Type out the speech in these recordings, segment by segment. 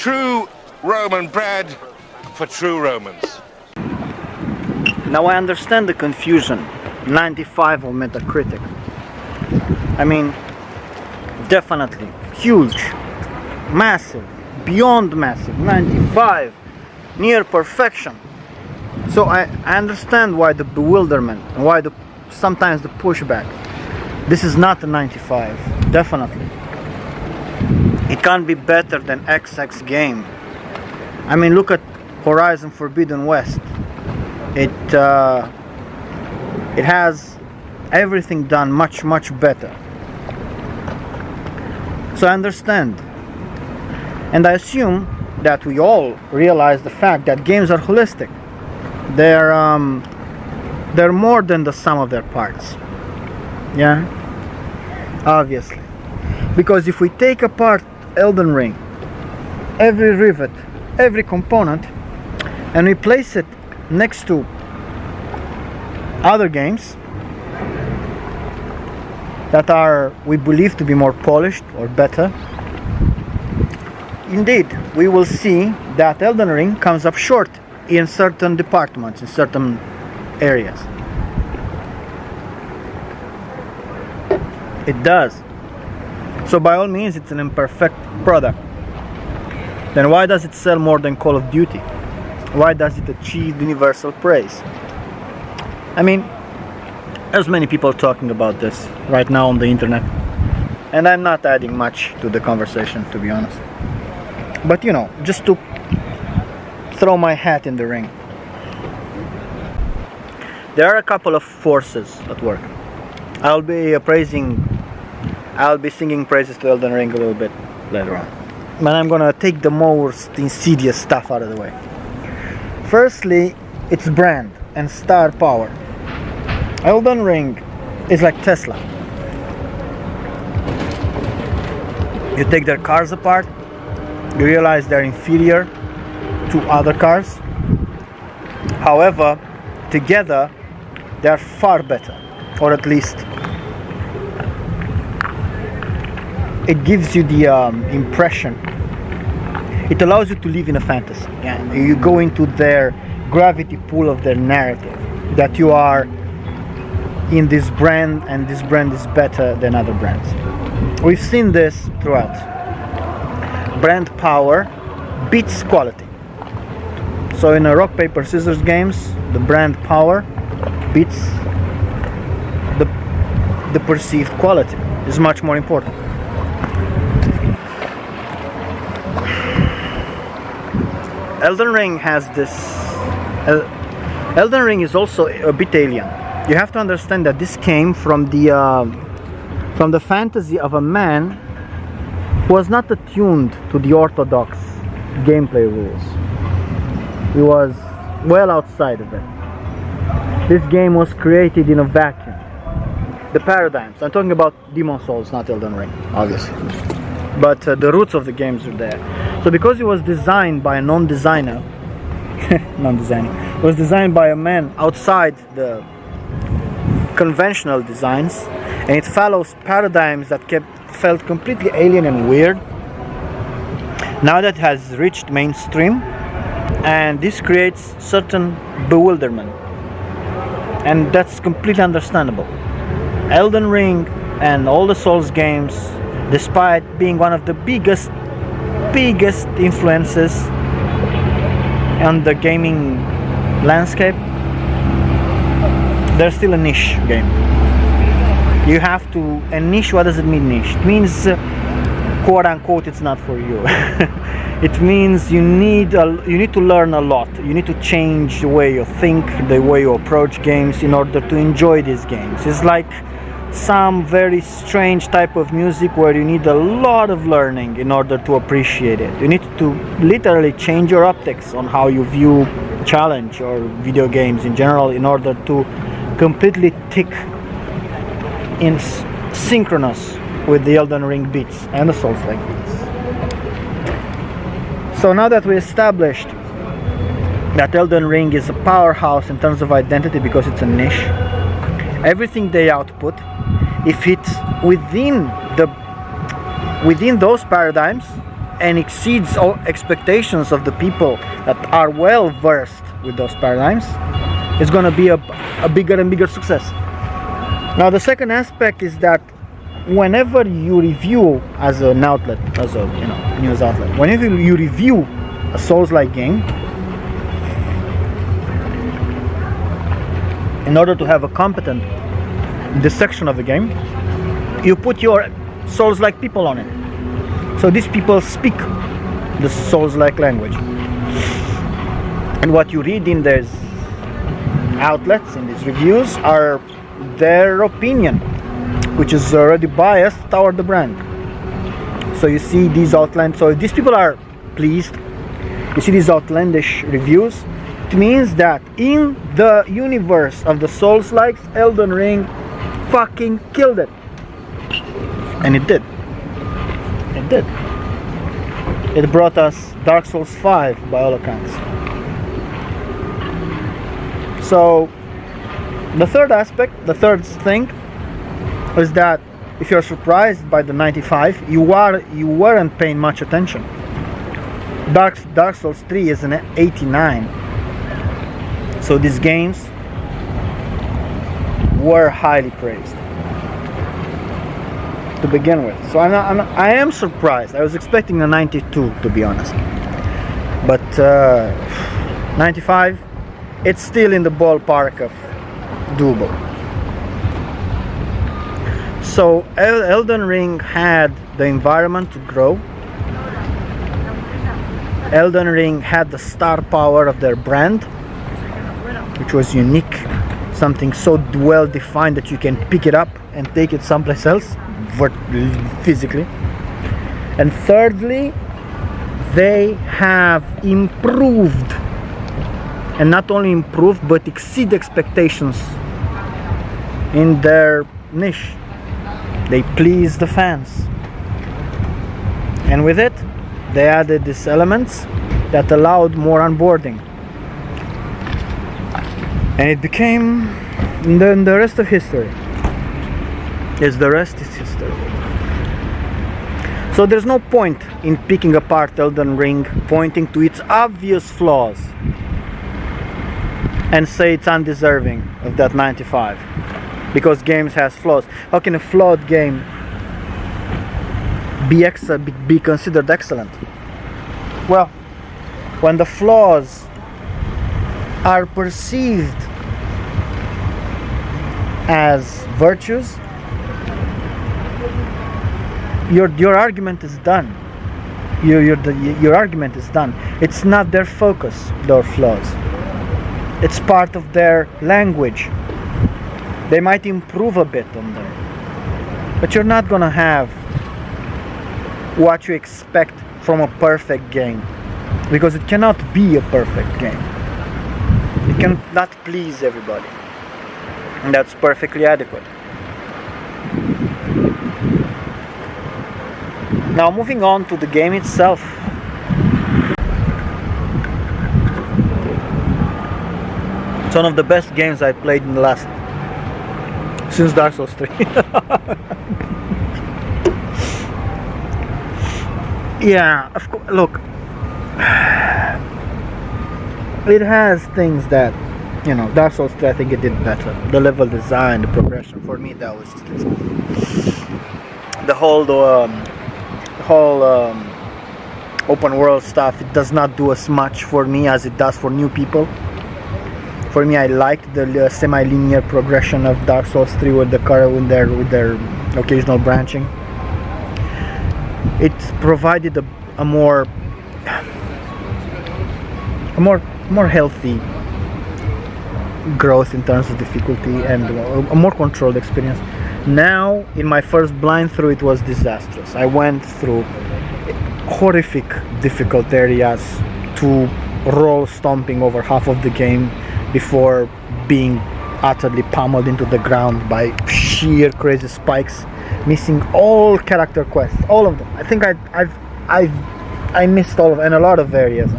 true Roman bread for true Romans. Now I understand the confusion. 95 on Metacritic. I mean, definitely huge, massive, beyond massive. 95, near perfection. So I understand why the bewilderment, why sometimes the pushback. This is not a 95, definitely. It can't be better than XX game. I mean, look at Horizon Forbidden West. It has everything done much better. So I understand, and I assume that we all realize the fact that games are holistic. They're more than the sum of their parts. Yeah, obviously, because if we take apart Elden Ring, every rivet, every component, and we place it next to other games that are, we believe, to be more polished or better, indeed we will see that Elden Ring comes up short in certain departments, in certain areas. It does. So by all means, it's an imperfect product. Then why does it sell more than Call of Duty? Why does it achieve universal praise? I mean, there's many people talking about this right now on the internet, and I'm not adding much to the conversation, to be honest. But you know, just to throw my hat in the ring. There are a couple of forces at work. I'll be singing praises to Elden Ring a little bit later on. But I'm gonna take the most insidious stuff out of the way. Firstly, its brand and star power. Elden Ring is like Tesla. You take their cars apart, you realize they're inferior to other cars. However, together they're far better, or at least it gives you the impression. It allows you to live in a fantasy. Yeah? You go into their gravity pool of their narrative, that you are in this brand, and this brand is better than other brands. We've seen this throughout. Brand power beats quality. So in a rock paper scissors games, the brand power beats the perceived quality. Is much more important. Elden Ring has this. Elden Ring is also a bit alien. You have to understand that this came from the fantasy of a man who was not attuned to the orthodox gameplay rules. He was well outside of it. This game was created in a vacuum. The paradigms, I'm talking about Demon Souls, not Elden Ring, obviously. But the roots of the games are there. So because it was designed by a non-designer, it was designed by a man outside the conventional designs, and it follows paradigms that felt completely alien and weird. Now that has reached mainstream, and this creates certain bewilderment, and that's completely understandable. Elden Ring and all the Souls games, despite being one of the biggest influences on the gaming landscape, they're still a niche game. You have to, and niche, what does it mean niche? It means quote unquote it's not for you. It means you need to learn a lot. You need to change the way you think, the way you approach games in order to enjoy these games. It's like some very strange type of music where you need a lot of learning in order to appreciate it. You need to literally change your optics on how you view challenge or video games in general in order to completely tick in synchronous with the Elden Ring beats and the Souls-like beats. So now that we established that Elden Ring is a powerhouse in terms of identity because it's a niche, everything they output, if it's within those paradigms, and exceeds all expectations of the people that are well versed with those paradigms, it's going to be a bigger and bigger success. Now the second aspect is that whenever you review as an outlet, as a news outlet, whenever you review a Souls-like game, in order to have a competent dissection of the game, you put your Souls-like people on it. So these people speak the Souls-like language. And what you read in these outlets, in these reviews, are their opinion, which is already biased toward the brand. So you see these so if these people are pleased, you see these outlandish reviews, it means that in the universe of the Souls-likes, Elden Ring fucking killed it. And it did. It did. It brought us Dark Souls 5 by all accounts. So the third aspect, the third thing, is that if you're surprised by the 95, you weren't paying much attention. Dark Souls 3 is an 89. So these games were highly praised to begin with. So I am surprised. I was expecting a 92, to be honest. But 95, it's still in the ballpark of doable. So Elden Ring had the environment to grow. Elden Ring had the star power of their brand, which was unique, something so well defined that you can pick it up and take it someplace else physically. And thirdly, they have improved, and not only improved but exceed expectations in their niche. They please the fans, and with it they added these elements that allowed more onboarding, and it became the rest of history. The rest is history. So there's no point in picking apart Elden Ring, pointing to its obvious flaws and say it's undeserving of that 95, because games has flaws. How can a flawed game be considered excellent? Well, when the flaws are perceived as virtues, your argument is done. Your argument is done. It's not their focus, their flaws. It's part of their language. They might improve a bit on there, but you're not gonna have what you expect from a perfect game, because it cannot be a perfect game. It cannot please everybody, and that's perfectly adequate. Now moving on to the game itself. It's one of the best games I played in the last, since Dark Souls 3. Yeah, of course. Look, it has things that, Dark Souls 3, I think it did better. The level design, the progression, for me that was just the whole open world stuff. It does not do as much for me as it does for new people. For me, I liked the semi-linear progression of Dark Souls 3 with their occasional branching. It provided a more healthy growth in terms of difficulty and a more controlled experience. Now, in my first blind through, it was disastrous. I went through horrific difficult areas to roll stomping over half of the game before being utterly pummeled into the ground by sheer crazy spikes, missing all character quests, all of them. I think I missed all of, and a lot of areas.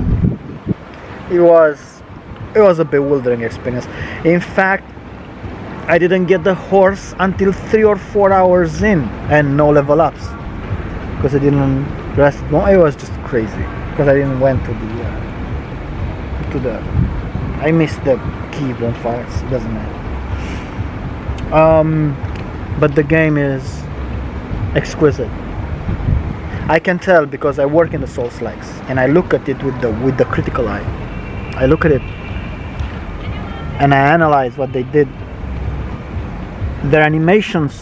It was a bewildering experience. In fact, I didn't get the horse until 3 or 4 hours in, and no level ups, because I didn't grass. No, it was just crazy because I didn't went to the. I missed the key bonfires. It doesn't matter. But the game is exquisite. I can tell because I work in the Souls-likes and I look at it with the critical eye. I look at it and I analyze what they did. Their animations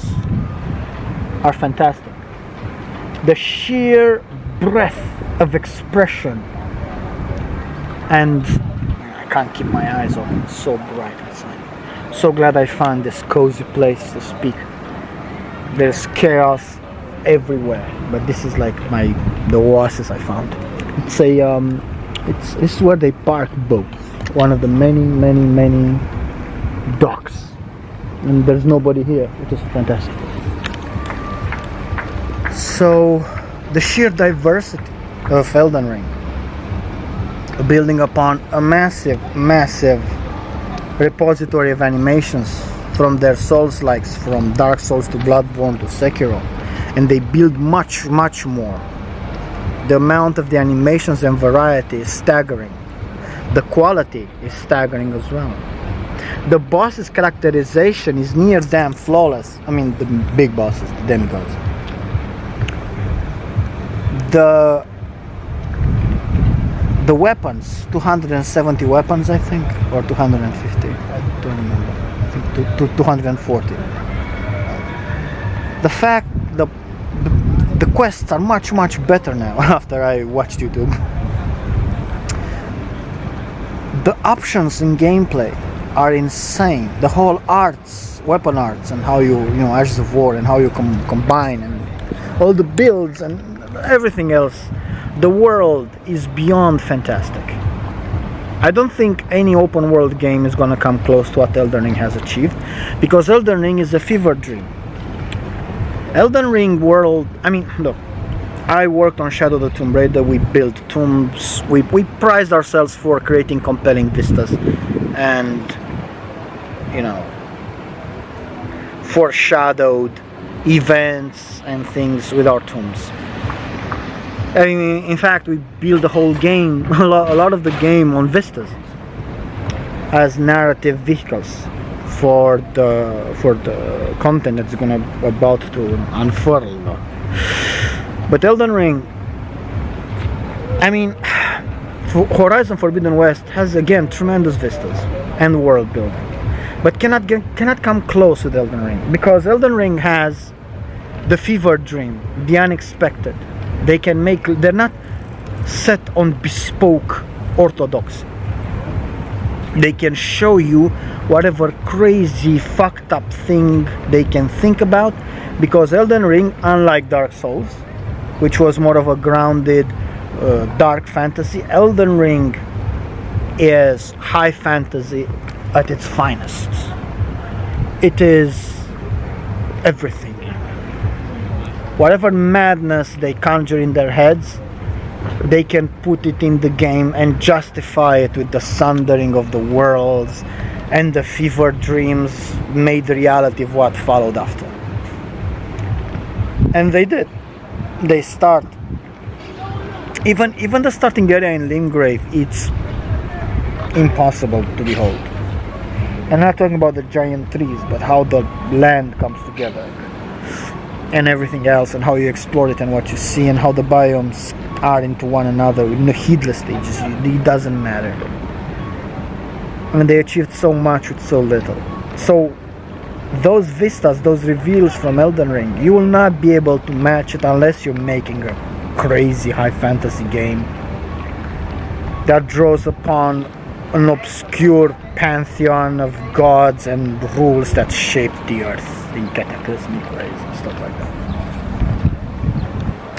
are fantastic. The sheer breadth of expression, and I can't keep my eyes open. It's so bright outside. So glad I found this cozy place to speak. There's chaos everywhere, but this is like the oasis I found. It's this is where they park boats. One of the many docks, and there's nobody here, which is fantastic. So the sheer diversity of Elden Ring, building upon a massive repository of animations from their Souls-likes, from Dark Souls to Bloodborne to Sekiro, and they build much more. The amount of the animations and variety is staggering. The quality is staggering as well. The boss's characterization is near damn flawless. I mean, the big bosses, the demigods. The weapons, 270 weapons, I think, or 250. I don't remember. I think 240. The fact the quests are much better now after I watched YouTube. The options in gameplay are insane. The whole arts, weapon arts, and how you Ashes of War, and how you combine, and all the builds and everything else. The world is beyond fantastic. I don't think any open world game is gonna come close to what Elden Ring has achieved, because Elden Ring is a fever dream. Elden Ring world, I mean, look, I worked on Shadow of the Tomb Raider. We built tombs. We prized ourselves for creating compelling vistas and, foreshadowed events and things with our tombs. I mean, in fact, we built the whole game, a lot of the game on vistas as narrative vehicles for the content that's about to unfurl. But Elden Ring, I mean, Horizon Forbidden West has again tremendous vistas and world building, but cannot come close with Elden Ring, because Elden Ring has the fever dream, the unexpected. They're not set on bespoke orthodoxy. They can show you whatever crazy fucked up thing they can think about, because Elden Ring, unlike Dark Souls, which was more of a grounded dark fantasy, Elden Ring is high fantasy at its finest. It is everything. Whatever madness they conjure in their heads, they can put it in the game and justify it with the sundering of the worlds and the fever dreams made reality of what followed after. And they did. They start. Even the starting area in Limgrave, it's impossible to behold. I'm not talking about the giant trees, but how the land comes together and everything else, and how you explore it and what you see, and how the biomes are into one another in the heedless stages. It doesn't matter. I mean, they achieved so much with so little. So those vistas, those reveals from Elden Ring, you will not be able to match it unless you're making a crazy high fantasy game that draws upon an obscure pantheon of gods and rules that shaped the earth in cataclysmic ways and stuff like that.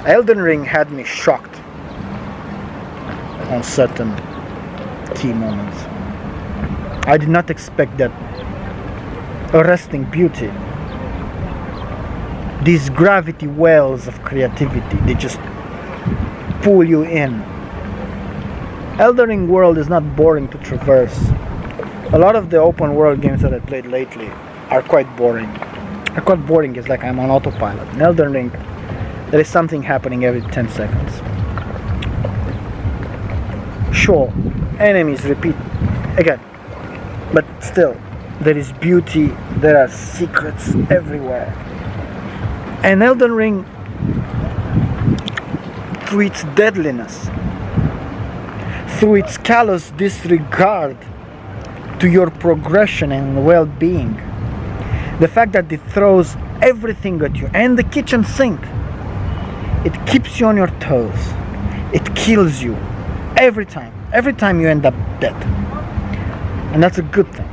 Elden Ring had me shocked on certain key moments. I did not expect that arresting beauty, these gravity wells of creativity, they just pull you in. Elden Ring world is not boring to traverse. A lot of the open world games that I played lately are quite boring. It's like I'm on autopilot. In Elden Ring, There is something happening every 10 seconds. Sure, enemies repeat again, but still, there is beauty, there are secrets everywhere. And Elden Ring, through its deadliness, through its callous disregard to your progression and well-being, the fact that it throws everything at you, and the kitchen sink, it keeps you on your toes, it kills you every time you end up dead, and that's a good thing.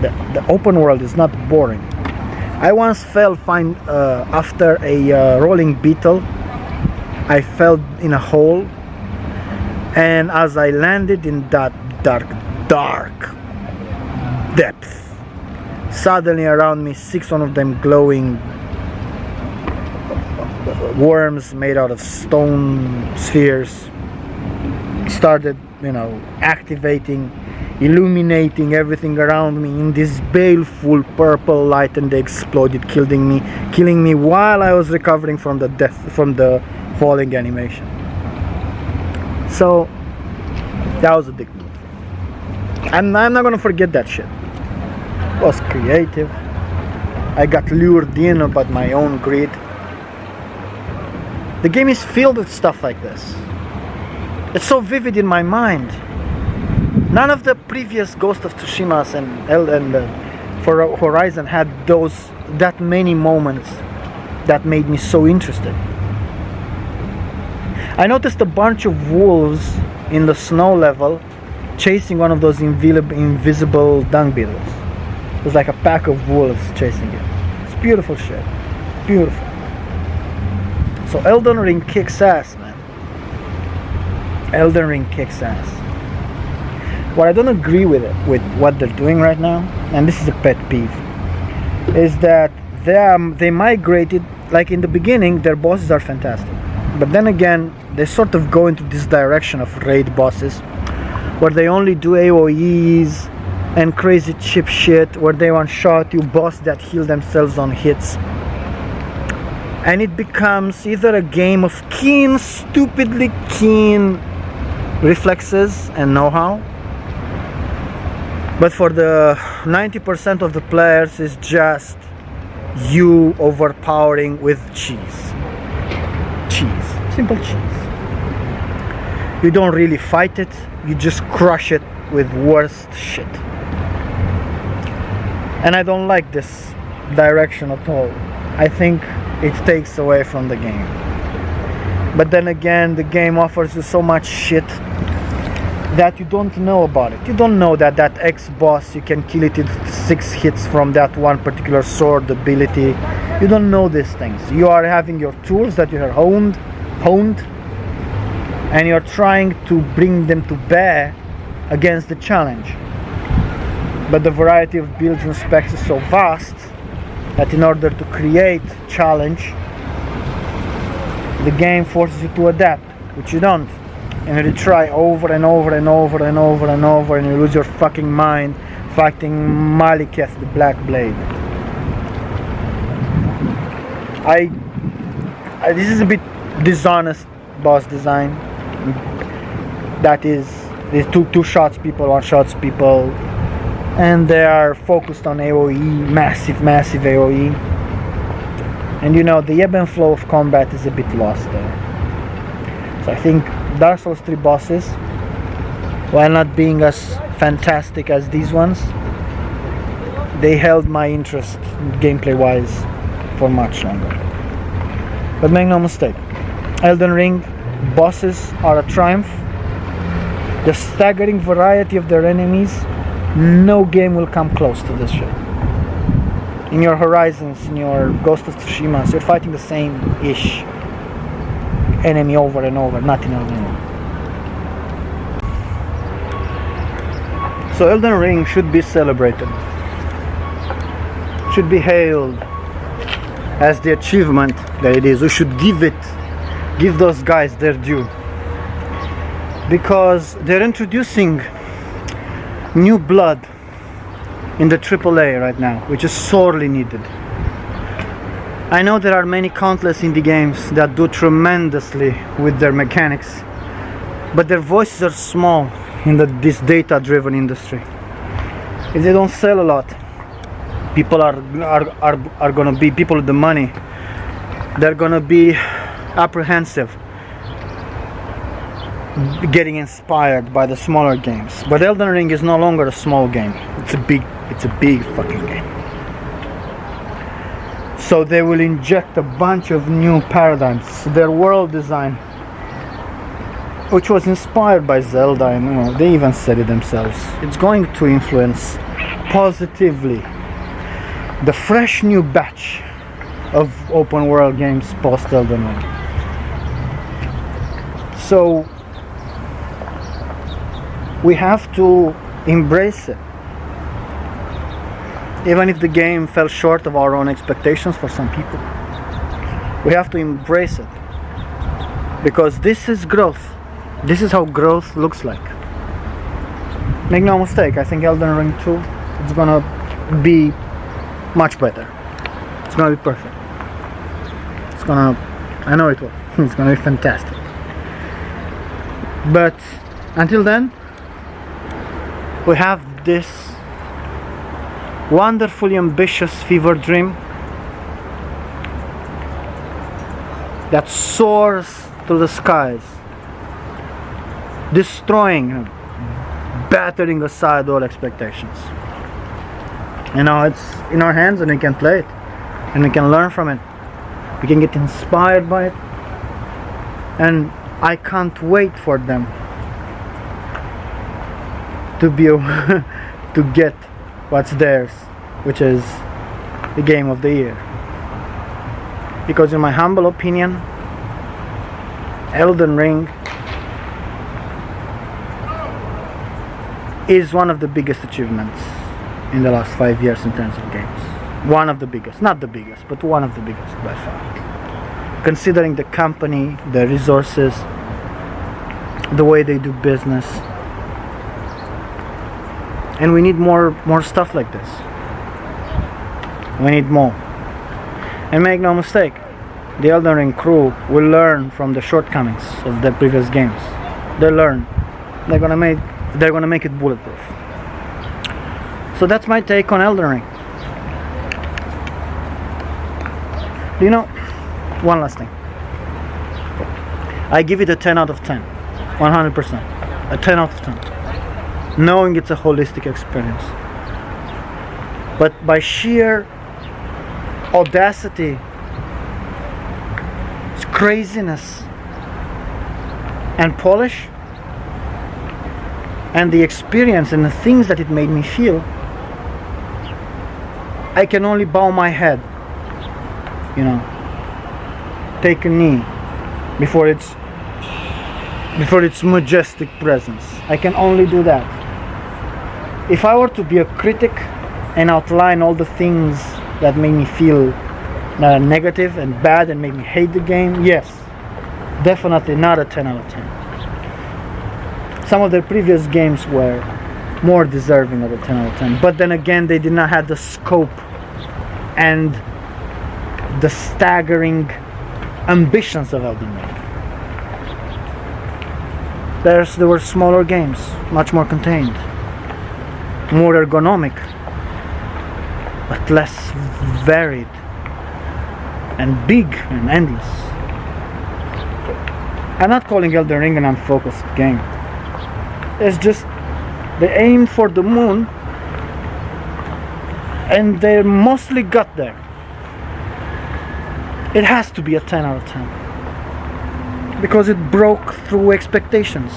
The open world is not boring. I once fell after a rolling beetle. I fell in a hole, and as I landed in that dark depth, suddenly around me 6 of them glowing worms made out of stone spheres started, activating, illuminating everything around me in this baleful purple light, and they exploded, killing me while I was recovering from the falling animation. So that was a dick move. I'm not gonna forget that shit. It was creative. I got lured in by my own greed. The game is filled with stuff like this. It's so vivid in my mind. None of the previous Ghost of Tsushima's and for Horizon had that many moments that made me so interested. I noticed a bunch of wolves in the snow level chasing one of those invisible dung beetles. It was like a pack of wolves chasing it. It's beautiful shit. Beautiful. So Elden Ring kicks ass, man. Elden Ring kicks ass. What I don't agree with what they're doing right now, and this is a pet peeve, is that they migrated, like in the beginning, their bosses are fantastic. But then again, they sort of go into this direction of raid bosses, where they only do AoEs and crazy chip shit, where they one-shot you, boss that heal themselves on hits. And it becomes either a game of stupidly keen reflexes and know-how, but for the 90% of the players, it's just you overpowering with cheese. Simple cheese. You don't really fight it, you just crush it with worst shit. And I don't like this direction at all. I think it takes away from the game. But then again, the game offers you so much shit that you don't know about it. You don't know that X-boss, you can kill it in 6 hits from that one particular sword ability. You don't know these things. You are having your tools that you have honed, and you're trying to bring them to bear against the challenge. But the variety of builds and specs is so vast that in order to create challenge, the game forces you to adapt, which you don't. And you try over and over and over and over and over, and you lose your fucking mind fighting Maliketh the Black Blade. This is a bit dishonest boss design. That is, there's two shots people, one shots people, and they are focused on AoE, massive AoE. And the ebb and flow of combat is a bit lost there. So I think Dark Souls 3 bosses, while not being as fantastic as these ones, they held my interest gameplay wise for much longer. But make no mistake, Elden Ring bosses are a triumph. The staggering variety of their enemies, no game will come close to this shit. In your Horizons, in your Ghost of Tsushima, you're fighting the same-ish enemy over and over, not in Elden Ring. So Elden Ring should be celebrated, should be hailed as the achievement that it is. We should give those guys their due, because they're introducing new blood in the AAA right now, which is sorely needed. I know there are many countless indie games that do tremendously with their mechanics, but their voices are small in this data-driven industry. If they don't sell a lot, people are gonna be, people with the money, they're gonna be apprehensive getting inspired by the smaller games. But Elden Ring is no longer a small game. It's a big fucking game. So they will inject a bunch of new paradigms. Their world design, which was inspired by Zelda, and you know, they even said it themselves, it's going to influence positively the fresh new batch of open world games post Elden Ring. So we have to embrace it, even if the game fell short of our own expectations for some people. We have to embrace it, because this is growth. This is how growth looks like. Make no mistake, I think Elden Ring 2 is gonna be much better. It's gonna be perfect. I know it will. It's gonna be fantastic. But until then, we have this wonderfully ambitious fever dream that soars through the skies, destroying, battering aside all expectations. You know, it's in our hands, and we can play it, and we can learn from it. We can get inspired by it, and I can't wait for them to be to get what's theirs, which is the game of the year. Because in my humble opinion, Elden Ring is one of the biggest achievements in the last 5 years in terms of games. One of the biggest, not the biggest, but one of the biggest by far. Considering the company, the resources, the way they do business. And we need more stuff like this. We need more. And make no mistake, the Elden Ring crew will learn from the shortcomings of the previous games. They'll learn. They're gonna make it bulletproof. So that's my take on Elden Ring. You know, one last thing. I give it a 10 out of 10. 100%. A 10 out of 10. Knowing it's a holistic experience. But by sheer audacity, craziness, and polish, and the experience and the things that it made me feel, I can only bow my head, you know, take a knee before its majestic presence. I can only do that. If I were to be a critic and outline all the things that made me feel negative and bad and made me hate the game, yes, definitely not a 10 out of 10. Some of their previous games were more deserving of a 10 out of 10, but then again, they did not have the scope and the staggering ambitions of Elden Ring. There were smaller games, much more contained, more ergonomic, but less varied and big and endless. I'm not calling Elden Ring an unfocused game. It's just they aimed for the moon and they mostly got there. It has to be a 10 out of 10 because it broke through expectations.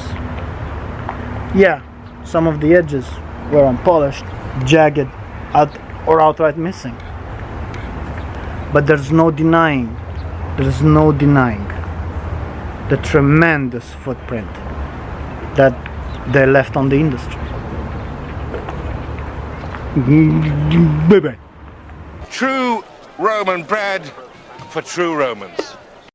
Yeah, some of the edges were unpolished, jagged, or outright missing. But there's no denying the tremendous footprint that they left on the industry. True Roman bread for true Romans.